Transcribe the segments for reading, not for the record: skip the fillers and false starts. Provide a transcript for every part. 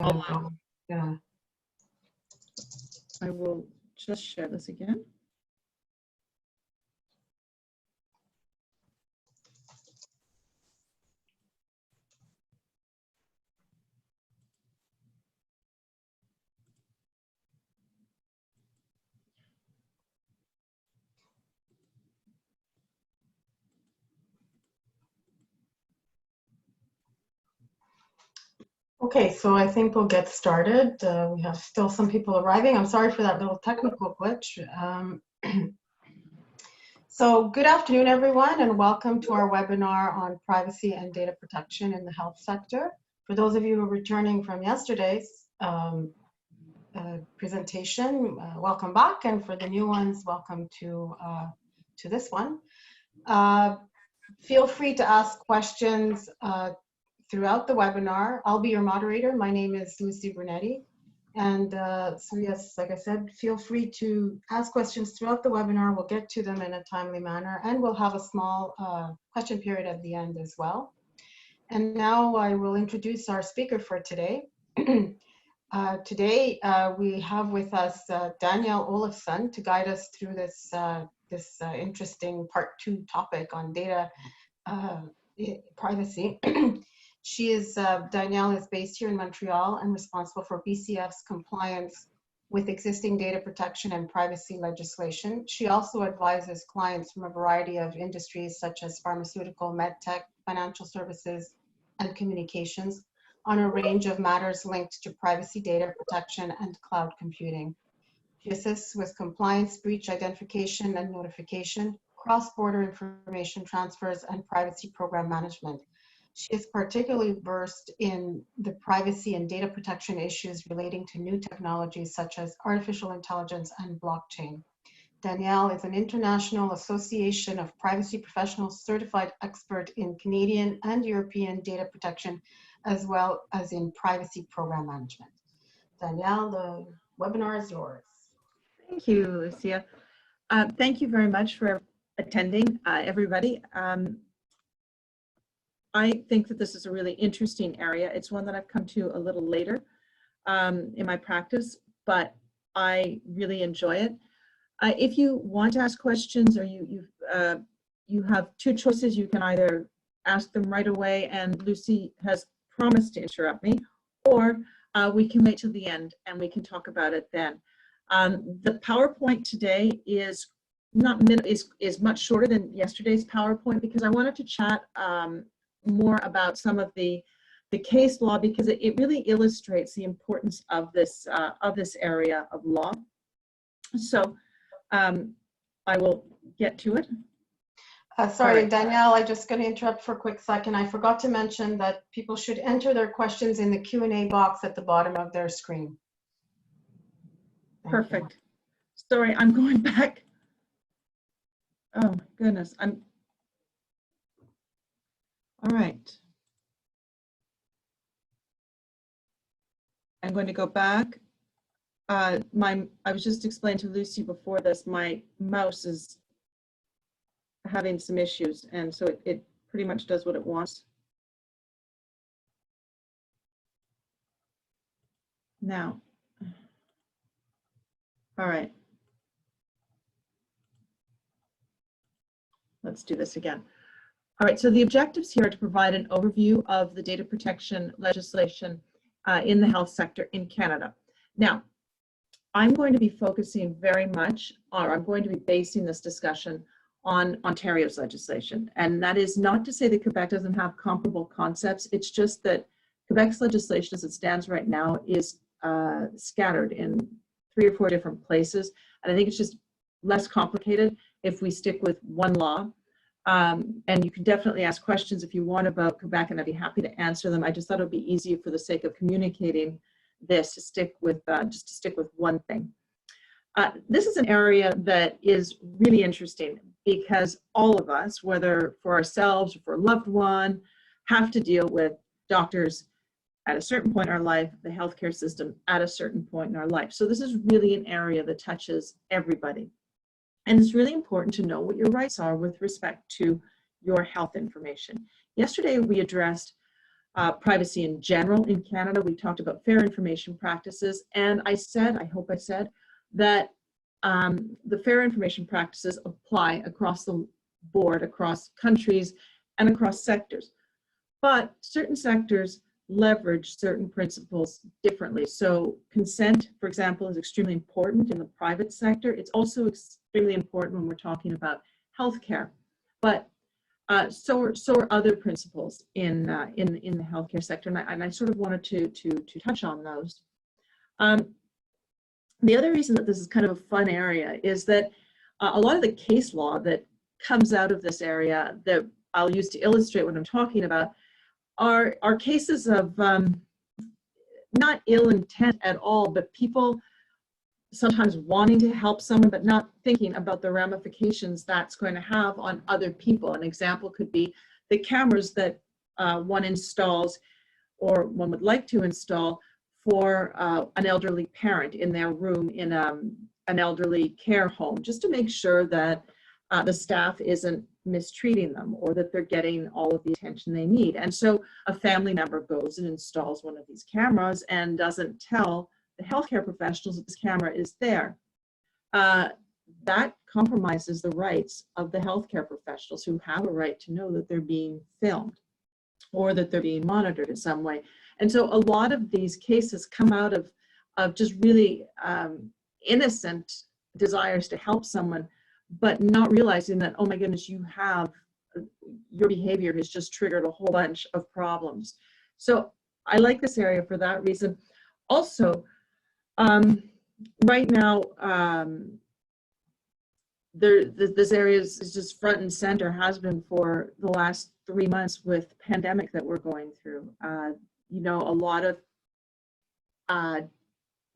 Yeah. I will just share this again. Okay, so I think we'll get started. We have still some people arriving. I'm sorry for that little technical glitch. So good afternoon, everyone, and welcome to our webinar on privacy and data protection in the health sector. For those of you who are returning from yesterday's presentation, welcome back, and for the new ones, welcome to this one. Feel free to ask questions throughout the webinar. I'll be your moderator. My name is Lucy Brunetti. And so yes, like I said, feel free to ask questions throughout the webinar. We'll get to them in a timely manner, and we'll have a small question period at the end as well. And now I will introduce our speaker for today. Today we have with us Danielle Olofsson to guide us through this, interesting part 2 topic on data privacy. Danielle is based here in Montreal and responsible for BCF's compliance with existing data protection and privacy legislation. She also advises clients from a variety of industries such as pharmaceutical, medtech, financial services, and communications on a range of matters linked to privacy, data protection, and cloud computing. She assists with compliance, breach identification and notification, cross-border information transfers, and privacy program management. She is particularly versed in the privacy and data protection issues relating to new technologies such as artificial intelligence and blockchain. Danielle is an International Association of Privacy Professionals certified expert in Canadian and European data protection, as well as in privacy program management. Danielle, the webinar is yours. Thank you, Lucia. Thank you very much for attending, everybody. I think that this is a really interesting area. It's one that I've come to a little later in my practice, but I really enjoy it. If you want to ask questions, or you have 2 choices. You can either ask them right away, and Lucy has promised to interrupt me, or we can wait till the end and we can talk about it then. The PowerPoint today is much shorter than yesterday's PowerPoint because I wanted to chat more about some of the case law, because it really illustrates the importance of this area of law. So I will get to it. Sorry, right. Danielle, I'm just going to interrupt for a quick second. I forgot to mention that people should enter their questions in the Q&A box at the bottom of their screen. Perfect. Sorry, I'm going back. Oh my goodness, all right. I'm going to go back. I was just explaining to Lucy before this, my mouse is having some issues, and so it pretty much does what it wants. Now, all right. Let's do this again. All right, so the objectives here are to provide an overview of the data protection legislation in the health sector in Canada. Now, I'm going to be focusing very much, or I'm going to be basing this discussion on Ontario's legislation. And that is not to say that Quebec doesn't have comparable concepts. It's just that Quebec's legislation as it stands right now is scattered in 3 or 4 different places. And I think it's just less complicated if we stick with one law. And you can definitely ask questions if you want about Quebec, and I'd be happy to answer them. I just thought it would be easier for the sake of communicating this to stick with just to stick with one thing. This is an area that is really interesting because all of us, whether for ourselves or for a loved one, have to deal with doctors at a certain point in our life, the healthcare system at a certain point in our life. So this is really an area that touches everybody. And it's really important to know what your rights are with respect to your health information. Yesterday, we addressed privacy in general in Canada. We talked about fair information practices, and I hope I said, that the fair information practices apply across the board, across countries, and across sectors. But certain sectors leverage certain principles differently. So consent, for example, is extremely important in the private sector. It's also extremely important when we're talking about healthcare. But so are other principles in the healthcare sector, and I sort of wanted to touch on those. The other reason that this is kind of a fun area is that a lot of the case law that comes out of this area that I'll use to illustrate what I'm talking about are cases of not ill intent at all, but people sometimes wanting to help someone but not thinking about the ramifications that's going to have on other people. An example could be the cameras that one installs or one would like to install for an elderly parent in their room in an elderly care home, just to make sure that the staff isn't mistreating them or that they're getting all of the attention they need. And so a family member goes and installs one of these cameras and doesn't tell the healthcare professionals that this camera is there. That compromises the rights of the healthcare professionals who have a right to know that they're being filmed or that they're being monitored in some way. And so a lot of these cases come out of just really innocent desires to help someone, but not realizing that, oh my goodness, your behavior has just triggered a whole bunch of problems. So I like this area for that reason. Also, right now, this area is just front and center, has been for the last 3 months with the pandemic that we're going through. You know, a lot of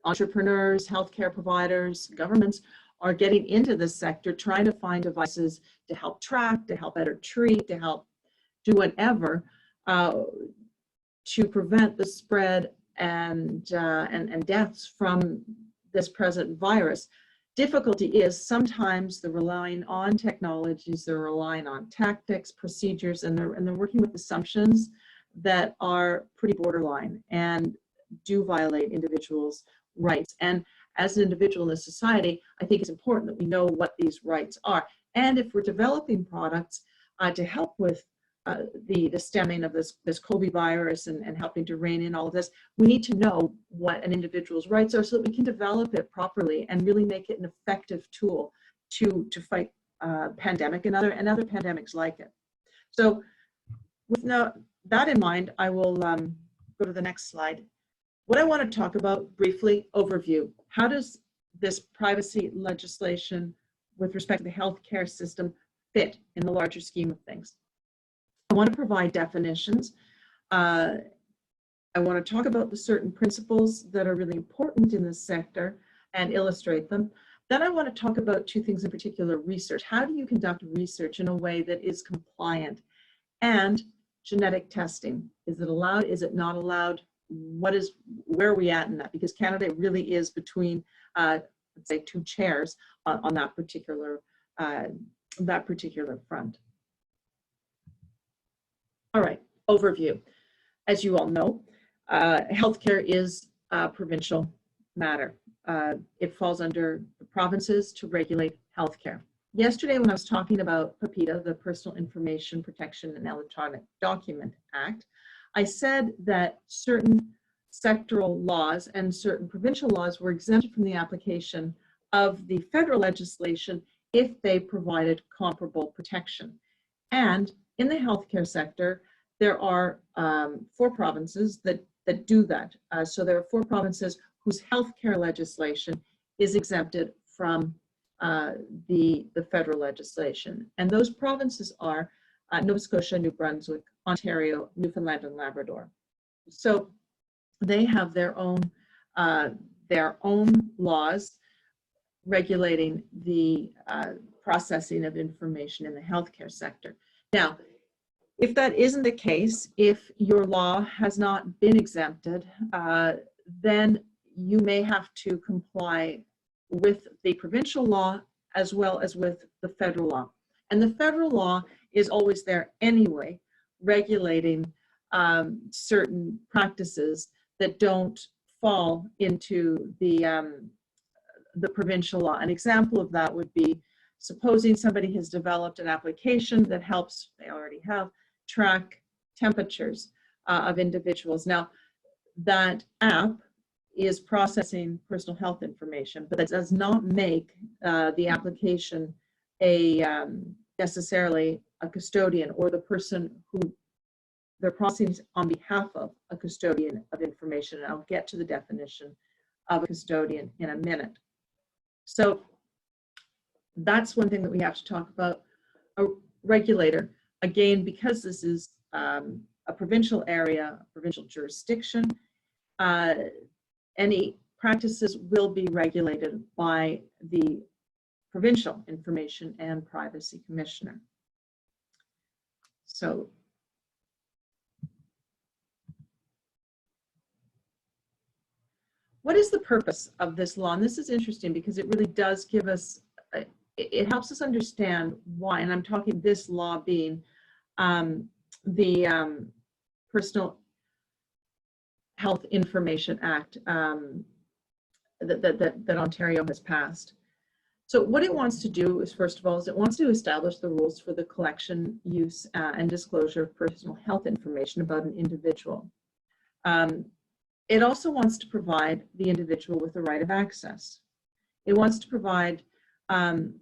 entrepreneurs, healthcare providers, governments are getting into this sector, trying to find devices to help track, to help better treat, to help do whatever to prevent the spread and deaths from this present virus. Difficulty is sometimes they're relying on technologies, they're relying on tactics, procedures, and they're working with assumptions that are pretty borderline and do violate individuals' rights. And as an individual in a society, I think it's important that we know what these rights are. And if we're developing products to help with the stemming of this COVID virus and helping to rein in all of this, we need to know what an individual's rights are so that we can develop it properly and really make it an effective tool to fight pandemic and other pandemics like it. So with that in mind, I will go to the next slide. What I want to talk about briefly, overview. How does this privacy legislation with respect to the healthcare system fit in the larger scheme of things? I want to provide definitions. I want to talk about the certain principles that are really important in this sector and illustrate them. Then I want to talk about two things in particular: research. How do you conduct research in a way that is compliant? And genetic testing. Is it allowed? Is it not allowed? Where are we at in that? Because Canada really is between, let's say, two chairs on that particular front. All right, overview. As you all know, healthcare is a provincial matter. It falls under the provinces to regulate healthcare. Yesterday, when I was talking about PIPEDA, the Personal Information Protection and Electronic Document Act, I said that certain sectoral laws and certain provincial laws were exempted from the application of the federal legislation if they provided comparable protection. And in the healthcare sector, there are 4 provinces that do that. So there are 4 provinces whose healthcare legislation is exempted from the federal legislation. And those provinces are Nova Scotia, New Brunswick, Ontario, Newfoundland, and Labrador. So they have their own laws regulating the processing of information in the healthcare sector. Now, if that isn't the case, if your law has not been exempted, then you may have to comply with the provincial law as well as with the federal law. And the federal law is always there anyway, regulating certain practices that don't fall into the provincial law. An example of that would be, supposing somebody has developed an application that helps, they already have, track temperatures of individuals. Now, that app is processing personal health information, but that does not make the application necessarily a custodian or the person who they're processing on behalf of a custodian of information. And I'll get to the definition of a custodian in a minute. So that's one thing that we have to talk about. A regulator, again, because this is a provincial area, a provincial jurisdiction, any practices will be regulated by the Provincial Information and Privacy Commissioner. So what is the purpose of this law? And this is interesting because it really does give us, it helps us understand why, and I'm talking this law being the Personal Health Information Act that Ontario has passed. So what it wants to do is, first of all, is it wants to establish the rules for the collection, use, and disclosure of personal health information about an individual. It also wants to provide the individual with the right of access. It wants to provide the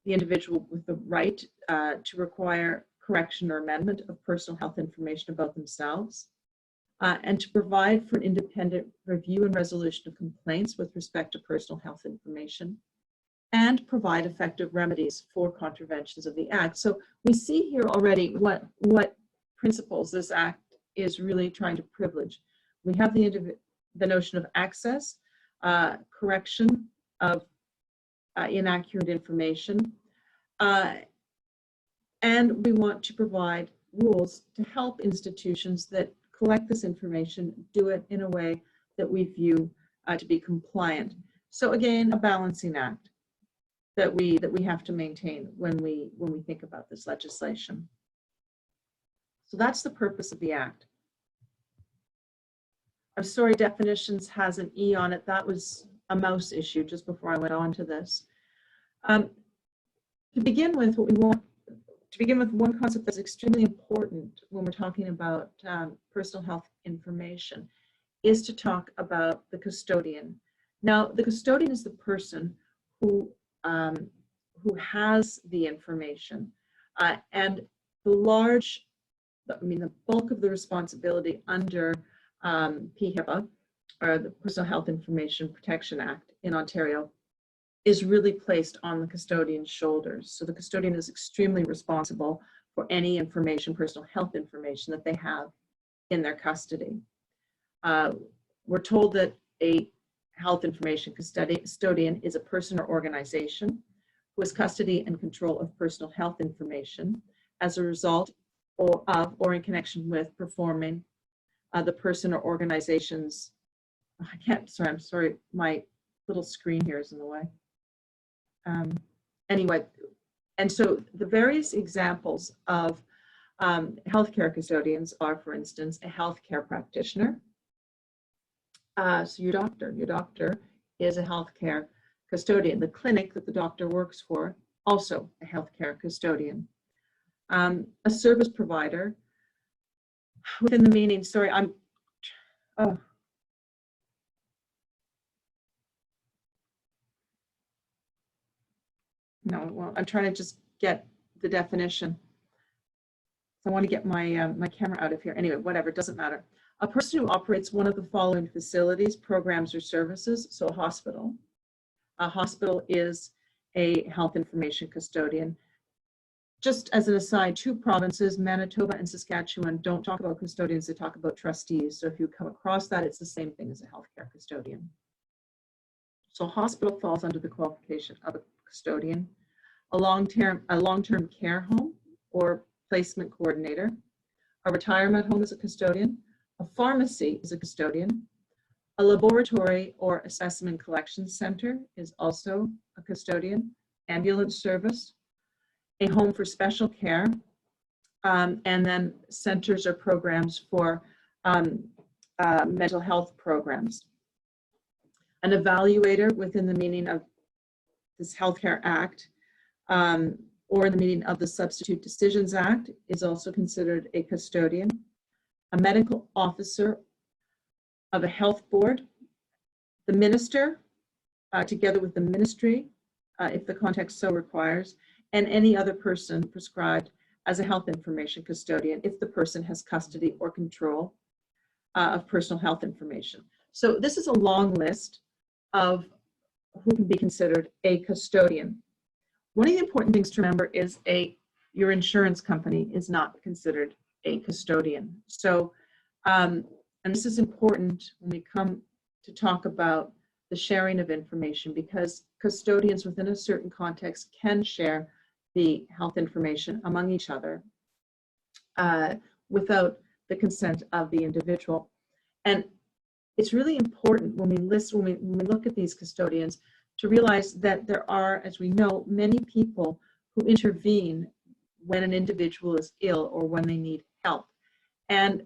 individual with the right to require correction or amendment of personal health information about themselves, and to provide for an independent review and resolution of complaints with respect to personal health information, and provide effective remedies for contraventions of the Act. So we see here already what principles this Act is really trying to privilege. We have the notion of access, correction of inaccurate information, and we want to provide rules to help institutions that collect this information do it in a way that we view to be compliant. So again, a balancing act that we have to maintain when we think about this legislation. So that's the purpose of the Act. I'm sorry, definitions has an E on it. That was a mouse issue just before I went on to this. To begin with, one concept that's extremely important when we're talking about personal health information is to talk about the custodian. Now, the custodian is the person who has the information, and the bulk of the responsibility under PHIPAA, or the Personal Health Information Protection Act in Ontario, is really placed on the custodian's shoulders. So the custodian is extremely responsible for any information, personal health information that they have in their custody. We're told that a health information custodian is a person or organization who has custody and control of personal health information as a result or in connection with performing the person or organization's, I'm sorry, my little screen here is in the way. Anyway, and so the various examples of healthcare custodians are, for instance, a healthcare practitioner. So your doctor is a healthcare custodian. The clinic that the doctor works for, also a healthcare custodian. A service provider within the meaning, sorry, no, well, I'm trying to just get the definition. So I want to get my my camera out of here. Anyway, whatever, it doesn't matter. A person who operates one of the following facilities, programs, or services. So a hospital. A hospital is a health information custodian. Just as an aside, two provinces, Manitoba and Saskatchewan, don't talk about custodians, they talk about trustees. So if you come across that, it's the same thing as a healthcare custodian. So a hospital falls under the qualification of a custodian. A long-term care home or placement coordinator. A retirement home is a custodian. A pharmacy is a custodian. A laboratory or a specimen collection center is also a custodian. Ambulance service. A home for special care and then centers or programs for mental health programs. An evaluator within the meaning of this Healthcare Act or in the meaning of the Substitute Decisions Act is also considered a custodian. A medical officer of a health board, the minister, together with the ministry, if the context so requires, and any other person prescribed as a health information custodian if the person has custody or control of personal health information. So this is a long list of who can be considered a custodian. One of the important things to remember is your insurance company is not considered a custodian. So, and this is important when we come to talk about the sharing of information, because custodians within a certain context can share the health information among each other without the consent of the individual. And it's really important when we look at these custodians to realize that there are, as we know, many people who intervene when an individual is ill or when they need help. And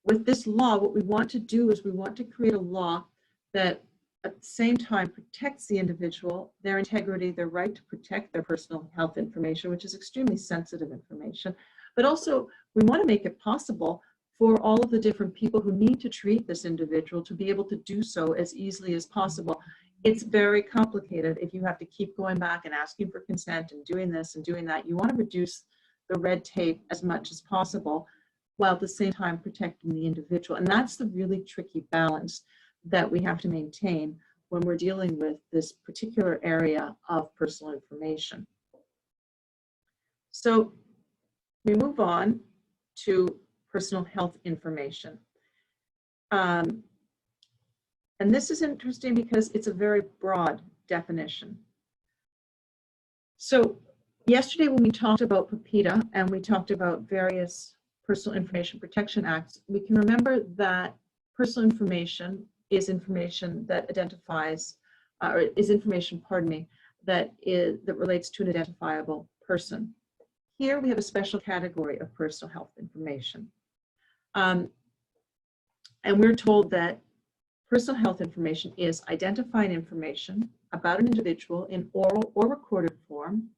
with this law, what we want to do is we want to create a law that at the same time protects the individual, their integrity, their right to protect their personal health information, which is extremely sensitive information, but also we want to make it possible for all of the different people who need to treat this individual to be able to do so as easily as possible. It's very complicated if you have to keep going back and asking for consent and doing this and doing that. You want to reduce the red tape as much as possible while at the same time protecting the individual. And that's the really tricky balance that we have to maintain when we're dealing with this particular area of personal information. So we move on to personal health information. And this is interesting because it's a very broad definition. So yesterday when we talked about PIPEDA and we talked about various Personal Information Protection Acts, we can remember that personal information is information that identifies, or is information, pardon me, that relates to an identifiable person. Here we have a special category of personal health information. And we're told that personal health information is identifying information about an individual in oral or recorded form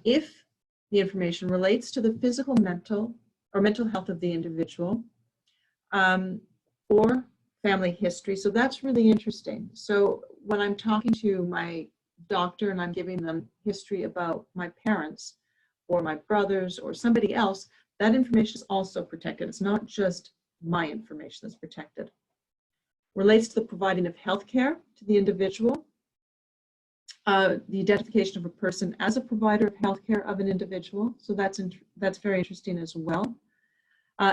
if the information relates to the physical, mental, or mental health of the individual or family history. So that's really interesting. So when I'm talking to my doctor and I'm giving them history about my parents or my brothers or somebody else, that information is also protected. It's not just my information that's protected. Relates to the providing of health care to the individual, the identification of a person as a provider of health care of an individual. So that's very interesting as well.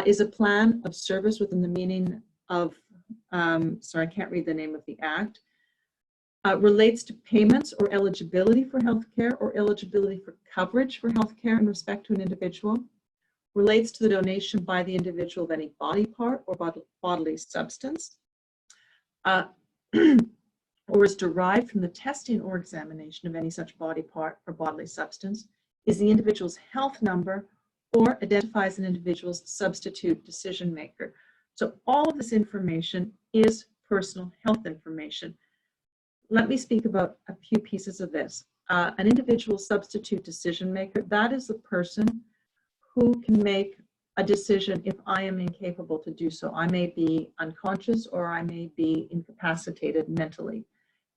Is a plan of service within the meaning of, sorry, I can't read the name of the act. Relates to payments or eligibility for health care or eligibility for coverage for health care in respect to an individual. Relates to the donation by the individual of any body part or bodily substance. Or is derived from the testing or examination of any such body part or bodily substance, is the individual's health number, or identifies an individual's substitute decision maker. So all of this information is personal health information. Let me speak about a few pieces of this. An individual substitute decision maker, that is the person who can make a decision if I am incapable to do so. I may be unconscious or I may be incapacitated mentally.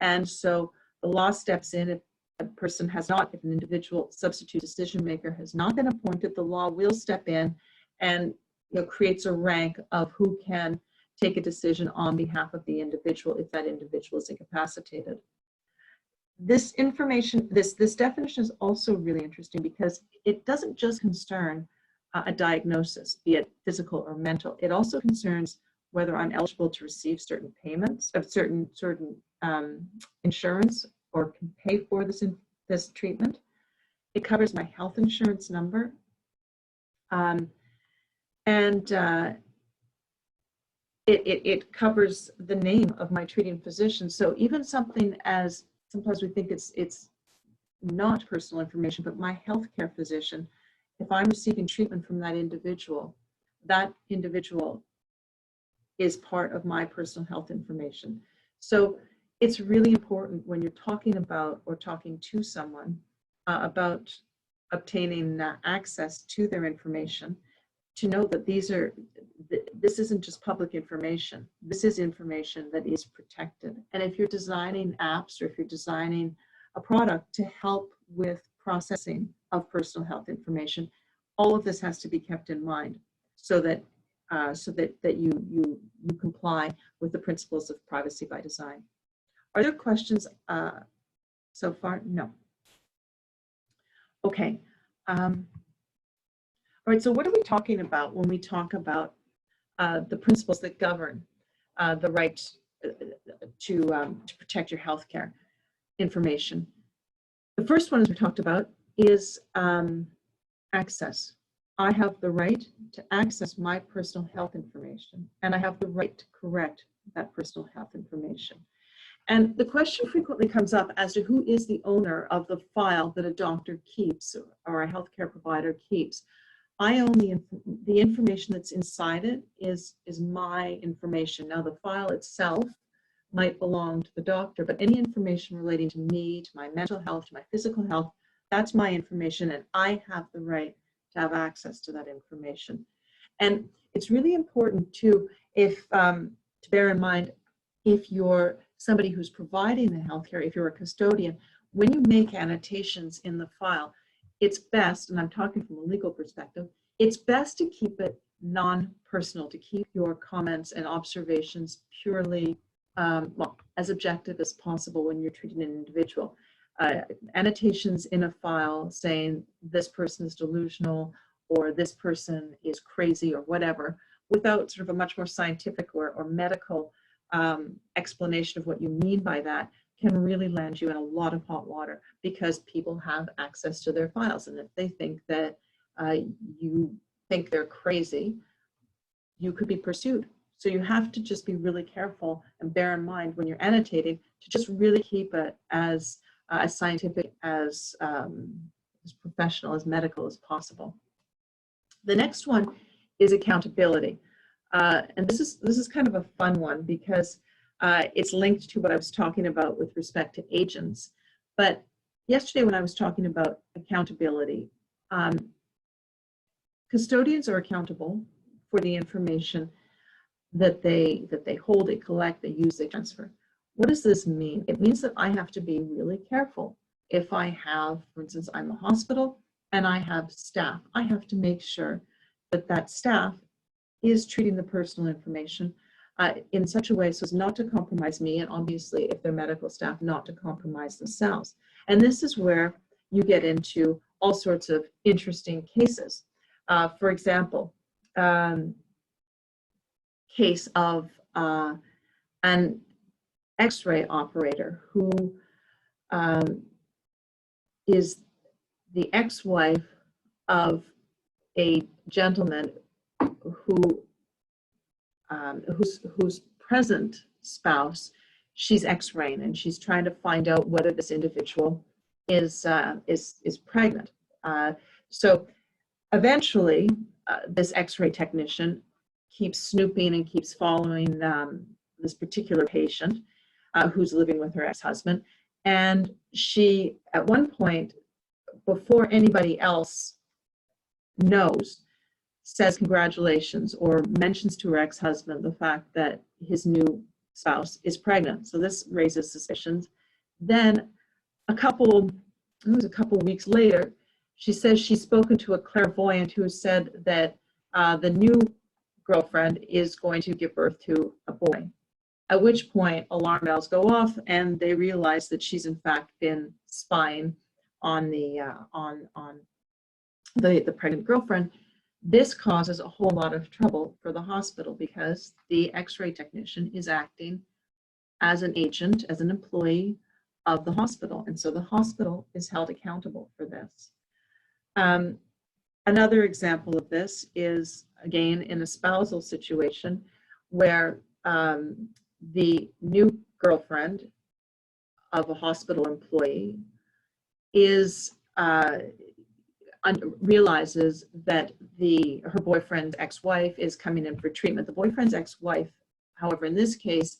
And so the law steps in if a person has not, if an individual substitute decision maker has not been appointed, the law will step in and creates a rank of who can take a decision on behalf of the individual if that individual is incapacitated. This information, this definition is also really interesting because it doesn't just concern a diagnosis, be it physical or mental. It also concerns whether I'm eligible to receive certain payments of certain insurance or can pay for this treatment. It covers my health insurance number, it covers the name of my treating physician. So even something as, sometimes we think it's not personal information, but my healthcare physician if I'm receiving treatment from that individual is part of my personal health information. So it's really important when you're talking about or talking to someone about obtaining access to their information, to know that this isn't just public information. This is information that is protected. And if you're designing apps or if you're designing a product to help with processing of personal health information, all of this has to be kept in mind so that you comply with the principles of privacy by design. Are there questions so far? No. Okay. All right, so what are we talking about when we talk about the principles that govern the right to protect your healthcare information? The first one, as we talked about, is access. I have the right to access my personal health information, and I have the right to correct that personal health information. And the question frequently comes up as to who is the owner of the file that a doctor keeps or a healthcare provider keeps. I own the information that's inside it is my information. Now, the file itself might belong to the doctor, but any information relating to me, to my mental health, to my physical health, that's my information, and I have the right to have access to that information. And it's really important to bear in mind, if you're somebody who's providing the healthcare, if you're a custodian, when you make annotations in the file, it's best, and I'm talking from a legal perspective, it's best to keep it non-personal, to keep your comments and observations purely, as objective as possible when you're treating an individual. Annotations in a file saying this person is delusional or this person is crazy or whatever, without sort of a much more scientific or medical explanation of what you mean by that, can really land you in a lot of hot water, because people have access to their files, and if they think that you think they're crazy, you could be pursued. So you have to just be really careful and bear in mind when you're annotating to just really keep it as scientific, as professional, as medical as possible. The next one is accountability. And this is kind of a fun one, because it's linked to what I was talking about with respect to agents. But yesterday when I was talking about accountability, custodians are accountable for the information that they hold, they collect, they use, they transfer. What does this mean? It means that I have to be really careful. If I have, for instance, I'm a hospital and I have staff, I have to make sure that that staff is treating the personal information in such a way so as not to compromise me, and obviously if they're medical staff, not to compromise themselves. And this is where you get into all sorts of interesting cases. For example, case of an X-ray operator who is the ex-wife of a gentleman whose present spouse she's X-raying, and she's trying to find out whether this individual is pregnant. So eventually, this X-ray technician keeps snooping and keeps following this particular patient who's living with her ex-husband. And she, at one point, before anybody else knows, says congratulations or mentions to her ex-husband the fact that his new spouse is pregnant. So this raises suspicions. Then it was a couple weeks later, she says she's spoken to a clairvoyant who said that the new girlfriend is going to give birth to a boy. At which point alarm bells go off and they realize that she's in fact been spying on the pregnant girlfriend. This causes a whole lot of trouble for the hospital, because the X-ray technician is acting as an agent, as an employee of the hospital, and so the hospital is held accountable for this. Another example of this is, again, in a spousal situation where the new girlfriend of a hospital employee is realizes that her boyfriend's ex-wife is coming in for treatment. The boyfriend's ex-wife, however, in this case,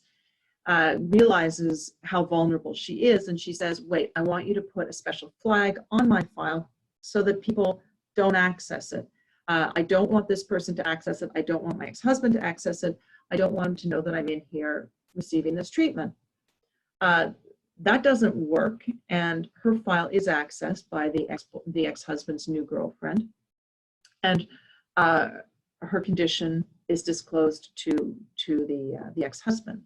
realizes how vulnerable she is, and she says, wait, I want you to put a special flag on my file so that people don't access it. I don't want this person to access it. I don't want my ex-husband to access it. I don't want him to know that I'm in here receiving this treatment. That doesn't work, and her file is accessed by the ex-husband's new girlfriend, and her condition is disclosed to the ex-husband.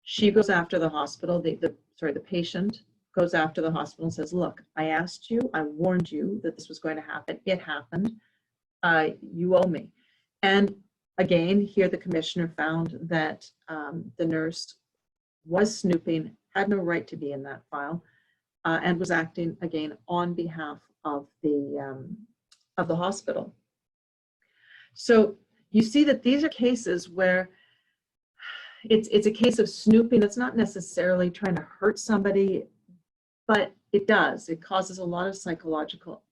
She goes after the hospital. The patient goes after the hospital and says, "Look, I asked you. I warned you that this was going to happen. It happened. You owe me." And again, here the commissioner found that the nurse was snooping, had no right to be in that file, and was acting again on behalf of the hospital. So you see that these are cases where it's a case of snooping. It's not necessarily trying to hurt somebody, but it does. It causes a lot of psychological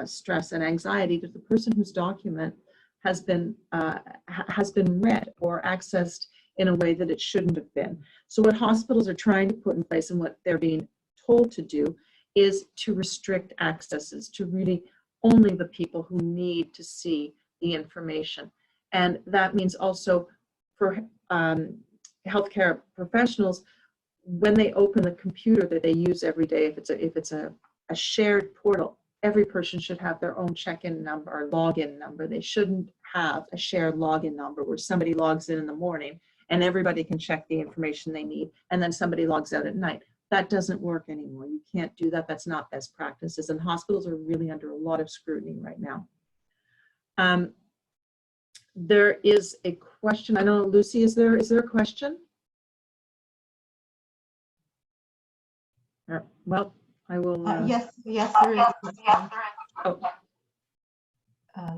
stress and anxiety because the person whose document has been read or accessed in a way that it shouldn't have been. So what hospitals are trying to put in place and what they're being told to do is to restrict accesses to really only the people who need to see the information. And that means also for healthcare professionals, when they open the computer that they use every day, if it's a shared portal, every person should have their own check-in number or login number. They shouldn't have a shared login number where somebody logs in the morning and everybody can check the information they need, and then somebody logs out at night. That doesn't work anymore. You can't do that. That's not best practices, and hospitals are really under a lot of scrutiny right now. There is a question. I don't know, Lucy, is there a question? Well, I will. Yes, there is. Oh.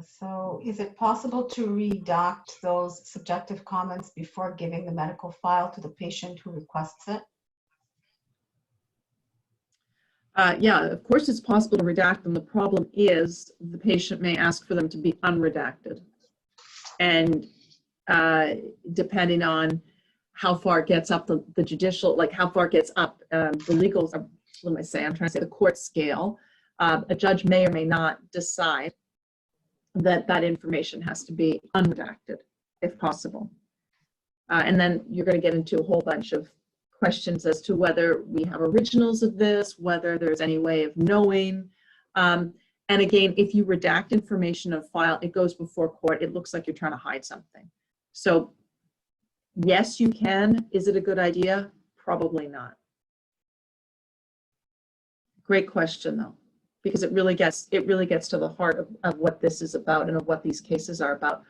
So is it possible to redact those subjective comments before giving the medical file to the patient who requests it? Yeah, of course it's possible to redact them. The problem is the patient may ask for them to be unredacted. And depending on how far it gets up the judicial, like how far it gets up the legal, what am I saying? I'm trying to say the court scale, a judge may or may not decide that information has to be unredacted if possible. And then you're going to get into a whole bunch of questions as to whether we have originals of this, whether there's any way of knowing. And again, if you redact information of file, it goes before court. It looks like you're trying to hide something. So yes, you can. Is it a good idea? Probably not. Great question though, because it really gets to the heart of what this is about and of what these cases are about.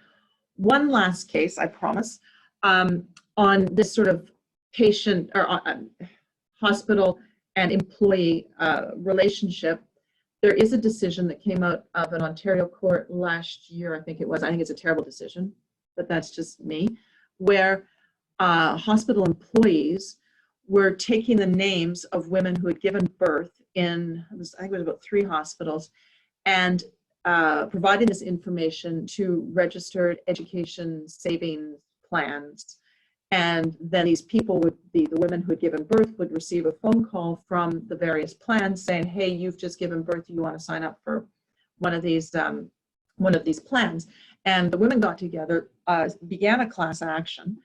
One last case, I promise, on this sort of patient or hospital and employee relationship. There is a decision that came out of an Ontario court last year, I think it was. I think it's a terrible decision, but that's just me, where hospital employees were taking the names of women who had given birth in, I think it was about 3 hospitals, and providing this information to registered education savings plans. And then these people would be, the women who had given birth would receive a phone call from the various plans saying, hey, you've just given birth, you want to sign up for one of these plans. And the women got together, began a class action,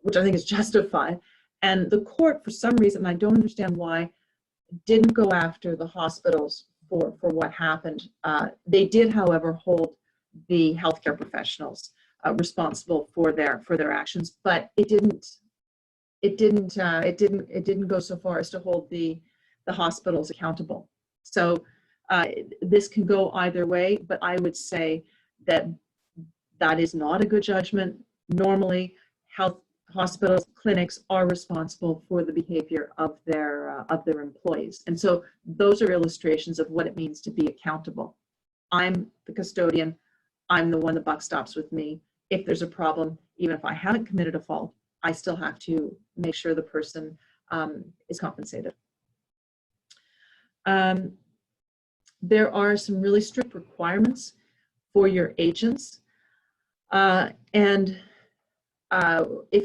which I think is justified. And the court, for some reason, I don't understand why, didn't go after the hospitals for what happened. They did, however, hold the healthcare professionals responsible for their actions, but it didn't go so far as to hold the hospitals accountable. So this can go either way, but I would say that is not a good judgment. Normally, hospitals, clinics are responsible for the behavior of their employees, and so those are illustrations of what it means to be accountable. I'm the custodian. I'm the one the buck stops with me. If there's a problem, even if I haven't committed a fault, I still have to make sure the person is compensated. There are some really strict requirements for your agents. If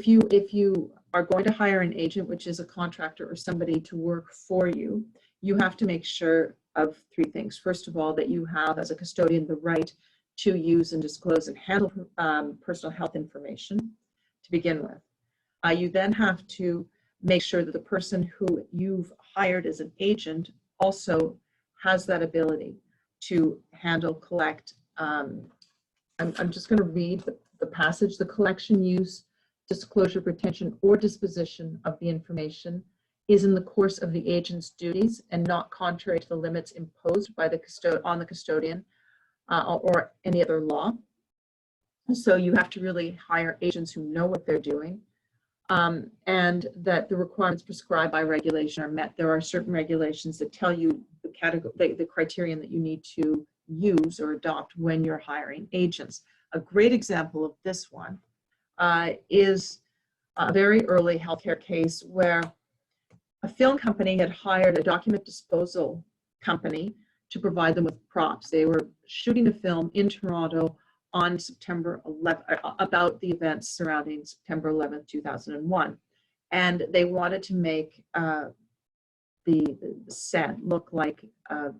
you are going to hire an agent, which is a contractor or somebody to work for you, you have to make sure of three things. First of all, that you have, as a custodian, the right to use and disclose and handle personal health information to begin with. You then have to make sure that the person who you've hired as an agent also has that ability to handle, collect. I'm just going to read the passage. The collection, use, disclosure, retention, or disposition of the information is in the course of the agent's duties and not contrary to the limits imposed by the custodian or any other law. So you have to really hire agents who know what they're doing, and that the requirements prescribed by regulation are met. There are certain regulations that tell you the criterion that you need to use or adopt when you're hiring agents. A great example of this one is a very early healthcare case where a film company had hired a document disposal company to provide them with props. They were shooting a film in Toronto on September 11th, about the events surrounding September 11th, 2001. And they wanted to make the set look like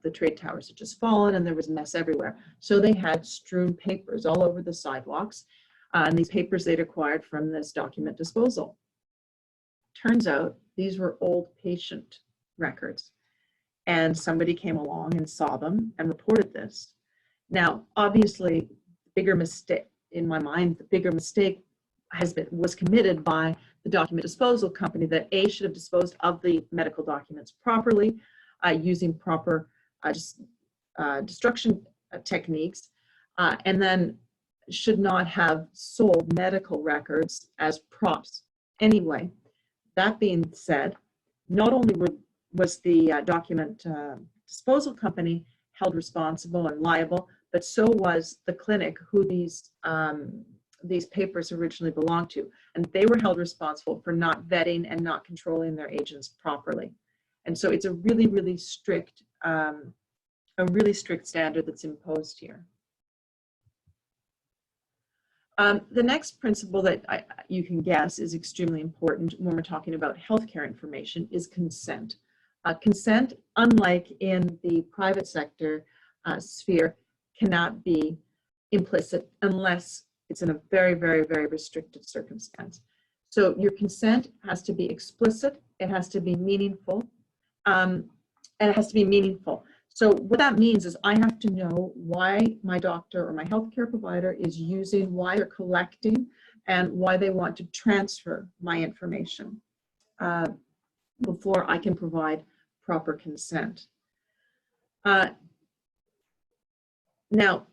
the trade towers had just fallen and there was a mess everywhere. So they had strewn papers all over the sidewalks, and these papers they'd acquired from this document disposal. Turns out these were old patient records, and somebody came along and saw them and reported this. Now, obviously, bigger mistake, in my mind, the bigger mistake was committed by the document disposal company, that A, should have disposed of the medical documents properly, using proper destruction techniques, and then should not have sold medical records as props. Anyway, that being said, not only was the document disposal company held responsible and liable, but so was the clinic who these papers originally belonged to, and they were held responsible for not vetting and not controlling their agents properly. And so it's a really, really strict standard that's imposed here. The next principle that you can guess is extremely important when we're talking about healthcare information is consent. Consent, unlike in the private sector sphere, cannot be implicit unless it's in a very, very, very restricted circumstance. So your consent has to be explicit, it has to be meaningful, and it has to be meaningful. So what that means is I have to know why my doctor or my healthcare provider is using, why they're collecting, and why they want to transfer my information before I can provide proper consent. Now,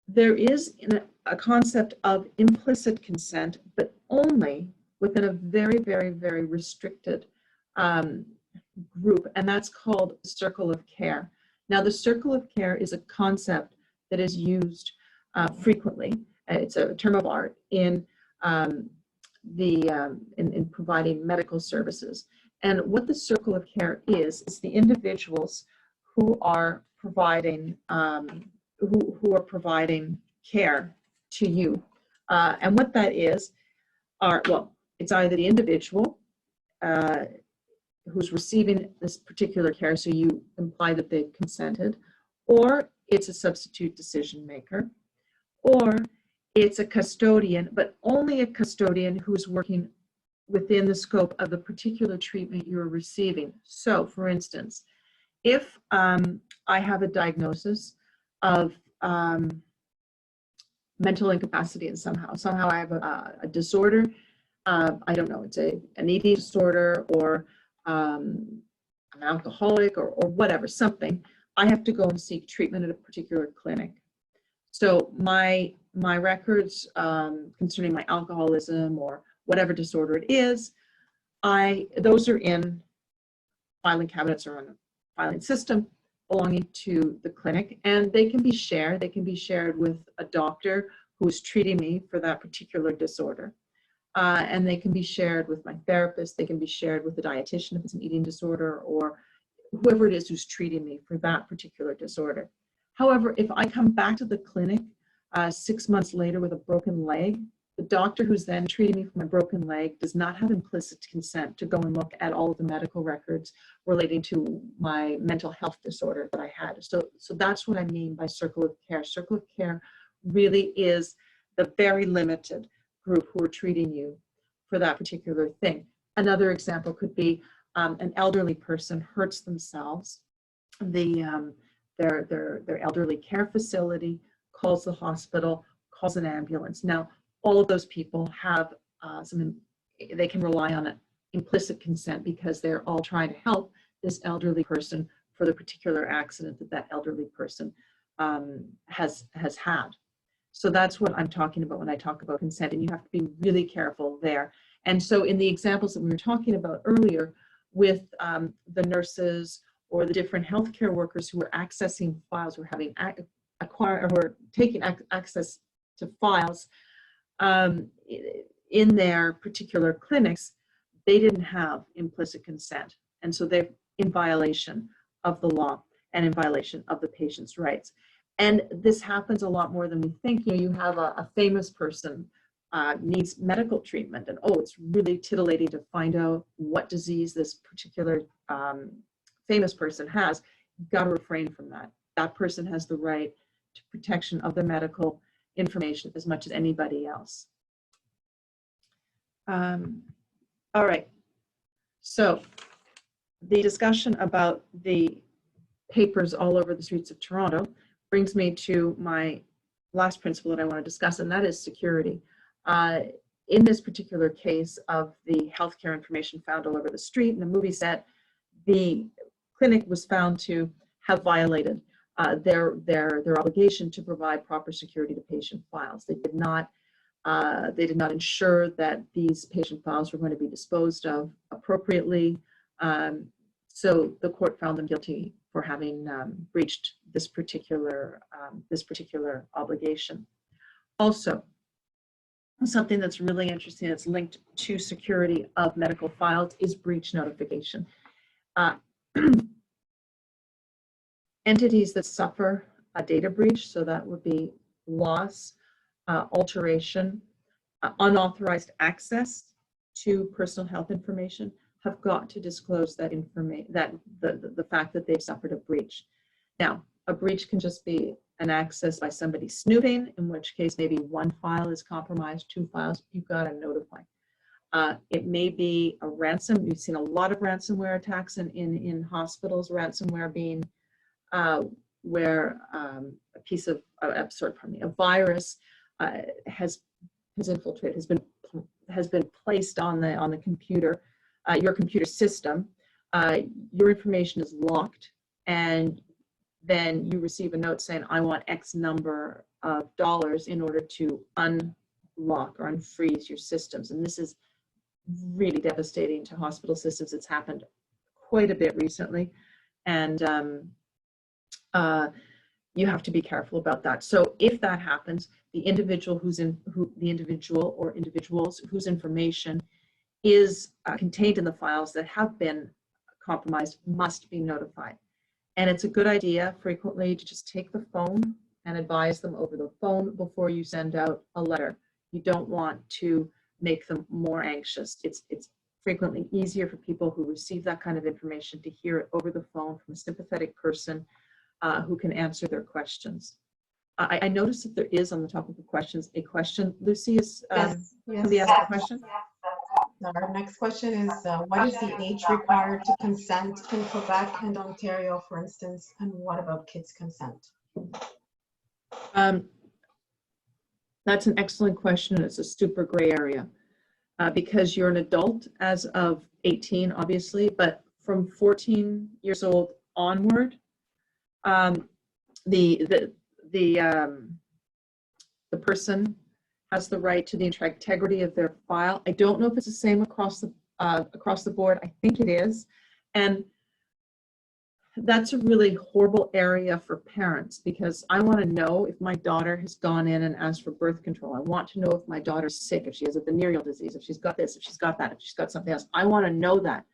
there is a concept of implicit consent, but only within a very, very, very restricted group, and that's called the circle of care. Now, the circle of care is a concept that is used frequently. It's a term of art in providing medical services. And what the circle of care is the individuals who are providing who are providing care to you. And what that is it's either the individual who's receiving this particular care, so you imply that they've consented, or it's a substitute decision maker, or it's a custodian, but only a custodian who's working within the scope of the particular treatment you're receiving. So, for instance, if I have a diagnosis of mental incapacity and somehow I have a disorder, I don't know, it's an eating disorder, or an alcoholic, or whatever, something, I have to go and seek treatment at a particular clinic. So my records concerning my alcoholism or whatever disorder it is, those are in filing cabinets or on a filing system belonging to the clinic, and they can be shared. They can be shared with a doctor who's treating me for that particular disorder. And they can be shared with my therapist. They can be shared with a dietitian if it's an eating disorder, or whoever it is who's treating me for that particular disorder. However, if I come back to the clinic 6 months later with a broken leg, the doctor who's then treating me for my broken leg does not have implicit consent to go and look at all of the medical records relating to my mental health disorder that I had. So that's what I mean by circle of care. Circle of care really is the very limited group who are treating you for that particular thing. Another example could be an elderly person hurts themselves. Their elderly care facility calls the hospital, calls an ambulance. Now, all of those people have they can rely on an implicit consent because they're all trying to help this elderly person for the particular accident that elderly person has had. So that's what I'm talking about when I talk about consent, and you have to be really careful there. And so in the examples that we were talking about earlier with the nurses or the different healthcare workers who are accessing files, who are having taking access to files in their particular clinics, they didn't have implicit consent. And so they're in violation of the law and in violation of the patient's rights. And this happens a lot more than we think. You have a famous person needs medical treatment, and it's really titillating to find out what disease this particular famous person has. You've got to refrain from that. That person has the right to protection of their medical information as much as anybody else. All right, so the discussion about the papers all over the streets of Toronto brings me to my last principle that I want to discuss, and that is security. In this particular case of the healthcare information found all over the street in the movie set, the clinic was found to have violated their obligation to provide proper security to patient files. They did not ensure that these patient files were going to be disposed of appropriately. So the court found them guilty for having breached this particular obligation. Also, something that's really interesting that's linked to security of medical files is breach notification. Entities that suffer a data breach, so that would be loss, alteration, unauthorized access to personal health information, have got to disclose that information, that the fact that they've suffered a breach. Now, a breach can just be an access by somebody snooping, in which case maybe one file is compromised, 2 files, you've got to notify. It may be a ransom. We've seen a lot of ransomware attacks in hospitals, ransomware being where a virus has infiltrated, has been placed on the computer, your computer system. Your information is locked, and then you receive a note saying, I want X number of dollars in order to unlock or unfreeze your systems. And this is really devastating to hospital systems. It's happened quite a bit recently, and you have to be careful about that. So if that happens, the individual or individuals whose information is contained in the files that have been compromised must be notified. And it's a good idea frequently to just take the phone and advise them over the phone before you send out a letter. You don't want to make them more anxious. It's frequently easier for people who receive that kind of information to hear it over the phone from a sympathetic person who can answer their questions. I noticed that there is, on the topic of questions, a question. Lucy, can we ask a question? Our next question is, what is the age required to consent in Quebec and Ontario, for instance, and what about kids' consent? That's an excellent question, and it's a super gray area because you're an adult as of 18, obviously, but from 14 years old onward, the person has the right to the integrity of their file. I don't know if it's the same across the board. I think it is, and that's a really horrible area for parents, because I want to know if my daughter has gone in and asked for birth control. I want to know if my daughter's sick, if she has a venereal disease, if she's got this, if she's got that, if she's got something else. I want to know that.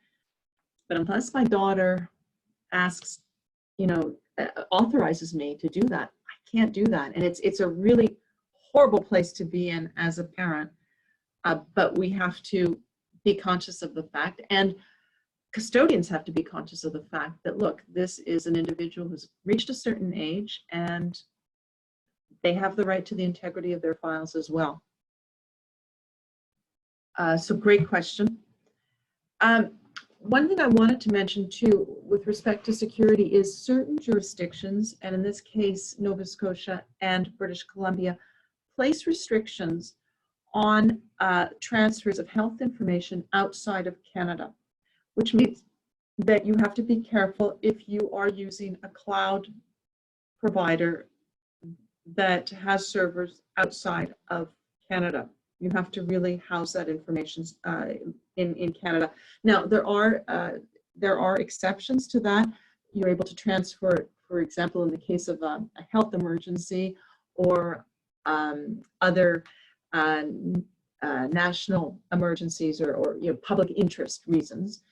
But unless my daughter asks, authorizes me to do that. I can't do that. And it's a really horrible place to be in as a parent. But we have to be conscious of the fact, and custodians have to be conscious of the fact that, look, this is an individual who's reached a certain age and they have the right to the integrity of their files as well. So great question. One thing I wanted to mention too, with respect to security, is certain jurisdictions, and in this case, Nova Scotia and British Columbia, place restrictions on transfers of health information outside of Canada, which means that you have to be careful if you are using a cloud provider that has servers outside of Canada. You have to really house that information in Canada. Now, there are exceptions to that. You're able to transfer, for example, in the case of a health emergency or other national emergencies or public interest reasons.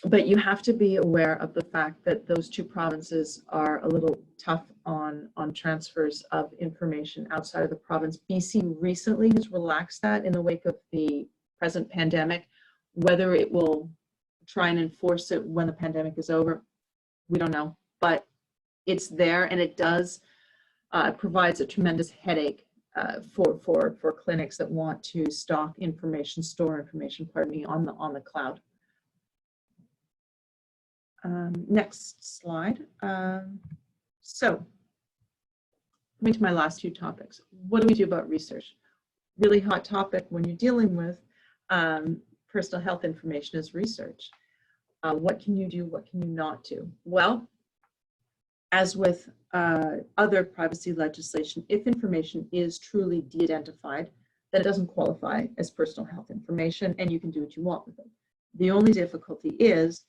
But you have to be aware of the fact that those two provinces are a little tough on transfers of information outside of the province. BC recently has relaxed that in the wake of the present pandemic. Whether it will try and enforce it when the pandemic is over, we don't know. But it's there, and it does provides a tremendous headache for clinics that want to store information, on the cloud. Next slide. So, coming to my last two topics. What do we do about research? Really hot topic when you're dealing with personal health information is research. What can you do? What can you not do? Well, as with other privacy legislation, if information is truly de-identified, then it doesn't qualify as personal health information, and you can do what you want with it. The only difficulty is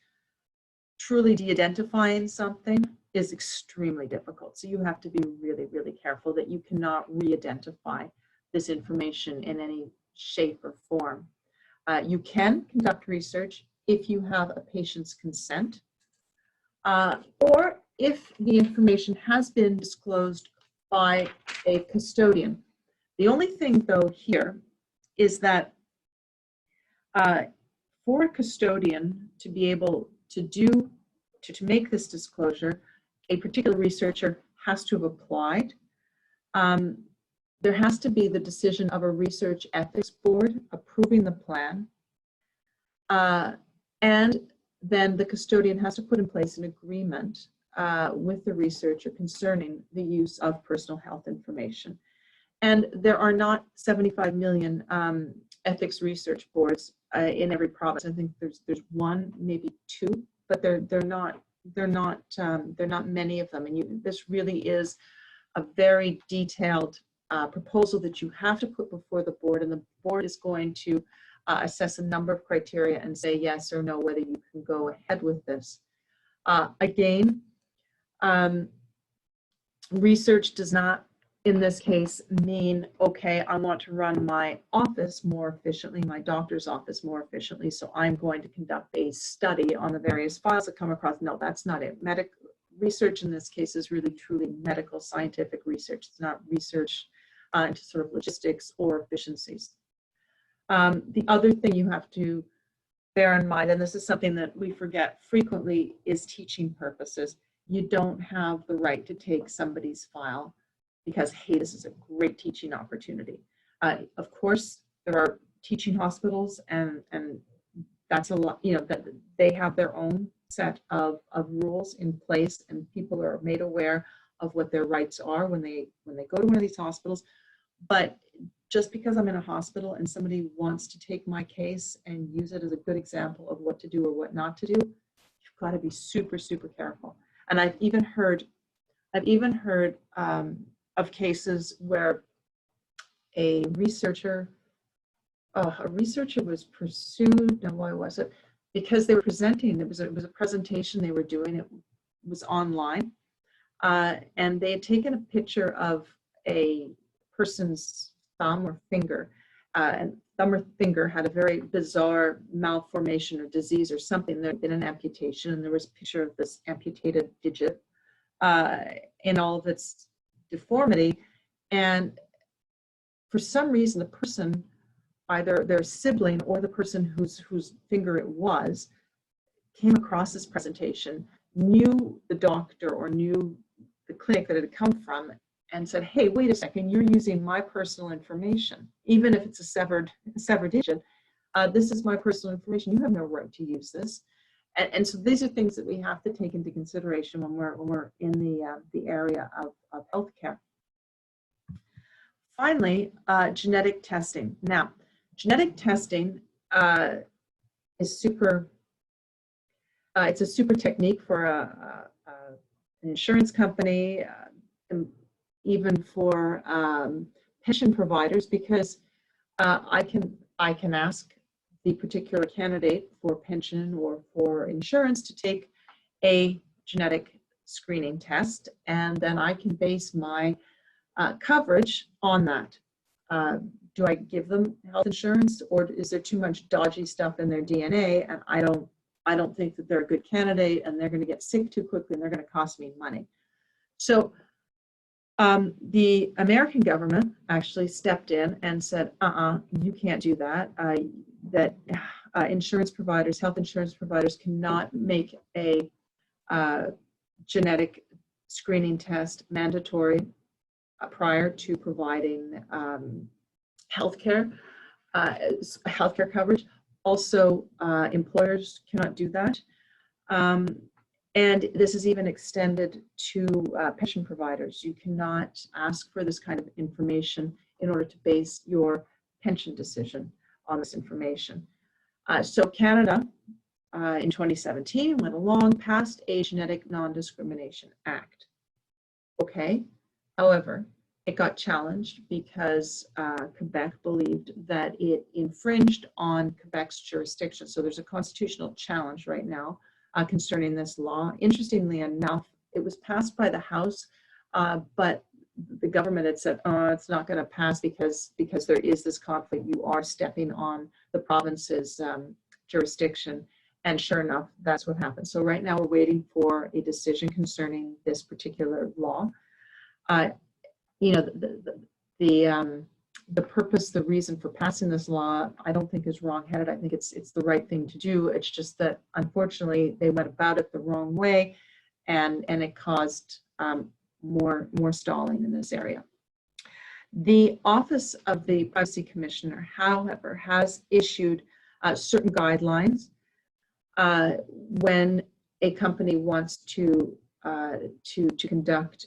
truly de-identifying something is extremely difficult. So you have to be really, really careful that you cannot re-identify this information in any shape or form. You can conduct research if you have a patient's consent, or if the information has been disclosed by a custodian. The only thing, though, here is that for a custodian to be able to make this disclosure, a particular researcher has to have applied. There has to be the decision of a research ethics board approving the plan. And then the custodian has to put in place an agreement with the researcher concerning the use of personal health information. And there are not 75 million ethics research boards in every province. I think there's one, maybe two, but they're not many of them. And this really is a very detailed proposal that you have to put before the board, and the board is going to assess a number of criteria and say yes or no whether you can go ahead with this. Again, research does not, in this case, mean, okay, I want to run my office more efficiently, my doctor's office more efficiently, so I'm going to conduct a study on the various files that come across. No, that's not it. Research in this case is really truly medical scientific research. It's not research into sort of logistics or efficiencies. The other thing you have to bear in mind, and this is something that we forget frequently, is teaching purposes. You don't have the right to take somebody's file because, hey, this is a great teaching opportunity. Of course, there are teaching hospitals, and that's a lot, that they have their own set of rules in place, and people are made aware of what their rights are when they go to one of these hospitals. But just because I'm in a hospital and somebody wants to take my case and use it as a good example of what to do or what not to do, you've got to be super, super careful. And I've even heard of cases where a researcher was pursued. Now, why was it? Because they were presenting. It was a presentation they were doing. It was online, and they had taken a picture of a person's thumb or finger, and thumb or finger had a very bizarre malformation or disease or something. There had been an amputation, and there was a picture of this amputated digit in all of its deformity. And for some reason, the person, either their sibling or the person whose finger it was, came across this presentation, knew the doctor or knew the clinic that it had come from, and said, hey, wait a second, you're using my personal information. Even if it's a severed digit, this is my personal information. You have no right to use this. And so these are things that we have to take into consideration when we're in the area of healthcare. Finally, genetic testing. Now, genetic testing is super. It's a super technique for an insurance company, and even for pension providers, because I can ask the particular candidate for pension or for insurance to take a genetic screening test, and then I can base my coverage on that. Do I give them health insurance, or is there too much dodgy stuff in their DNA, and I don't think that they're a good candidate, and they're going to get sick too quickly, and they're going to cost me money. So the American government actually stepped in and said, you can't do that. That insurance providers, health insurance providers, cannot make a genetic screening test mandatory prior to providing healthcare coverage. Also, employers cannot do that. And this is even extended to pension providers. You cannot ask for this kind of information in order to base your pension decision on this information. So Canada, in 2017, went along, passed a Genetic Non-Discrimination Act. Okay, however, it got challenged because Quebec believed that it infringed on Quebec's jurisdiction. So there's a constitutional challenge right now concerning this law. Interestingly enough, it was passed by the House, but the government had said, it's not going to pass because there is this conflict. You are stepping on the province's jurisdiction. And sure enough, that's what happened. So right now we're waiting for a decision concerning this particular law. You know, the purpose, the reason for passing this law, I don't think is wrong-headed. I think it's the right thing to do. It's just that unfortunately they went about it the wrong way, and it caused more stalling in this area. The Office of the Privacy Commissioner, however, has issued certain guidelines when a company wants to conduct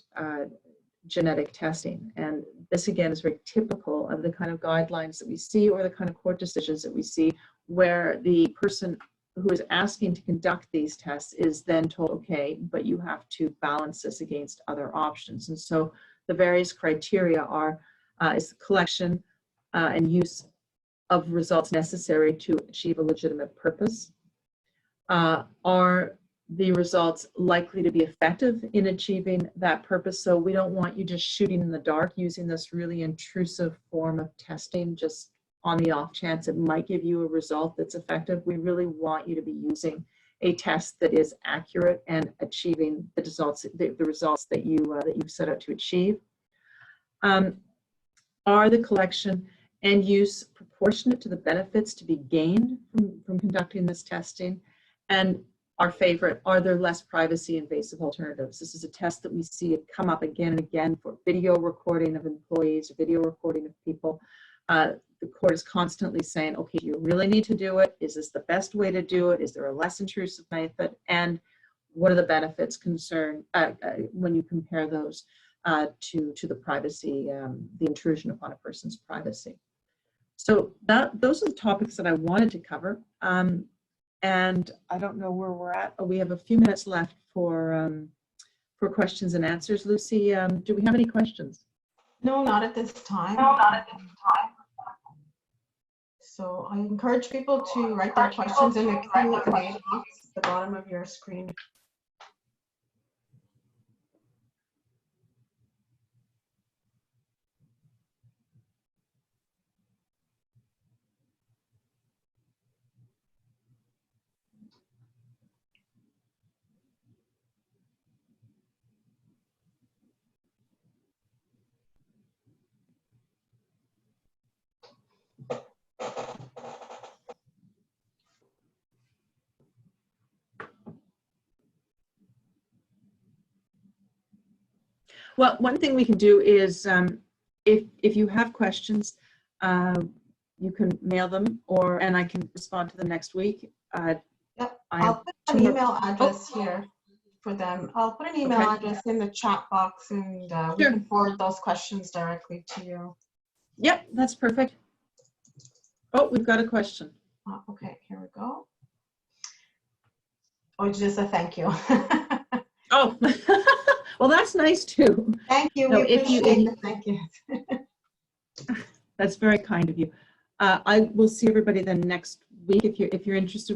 genetic testing. And this again is very typical of the kind of guidelines that we see, or the kind of court decisions that we see, where the person who is asking to conduct these tests is then told, okay, but you have to balance this against other options. And so the various criteria are is the collection and use of results necessary to achieve a legitimate purpose. Are the results likely to be effective in achieving that purpose? So we don't want you just shooting in the dark using this really intrusive form of testing just on the off chance it might give you a result that's effective. We really want you to be using a test that is accurate and achieving the results that you've set out to achieve. Are the collection and use proportionate to the benefits to be gained from conducting this testing? And our favorite, are there less privacy invasive alternatives? This is a test that we see it come up again and again for video recording of employees, or video recording of people. The court is constantly saying, okay, you really need to do it. Is this the best way to do it? Is there a less intrusive method? And what are the benefits concerned when you compare those to the privacy, the intrusion upon a person's privacy? So those are the topics that I wanted to cover. And I don't know where we're at. Oh, we have a few minutes left for questions and answers. Lucy, do we have any questions? No, not at this time. So I encourage people to write their questions in the Q&A box at the bottom of your screen. Well, one thing we can do is, if you have questions, you can mail them, and I can respond to them next week. Yep, I I'll have put two an more. email address here for them. I'll put an email Okay. address in the chat box, and we Sure. can forward those questions directly to you. Yep, that's perfect. Oh, we've got a question. Okay, here we go. Oh, just a thank you. Oh, well, that's nice too. Thank you. No, We if you, appreciate the thank you. that's very kind of you. I will see everybody then next week. If you're interested,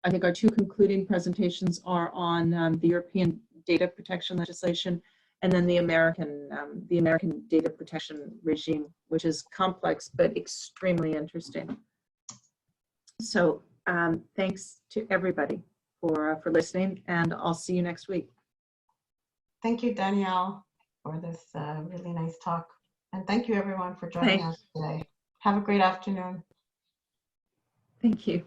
I think our two concluding presentations are on the European data protection legislation, and then the American data protection regime, which is complex but extremely interesting. So thanks to everybody for listening, and I'll see you next week. Thank you, Danielle, for this really nice talk. And thank you, everyone, for joining us today. Have a great afternoon. Thank you.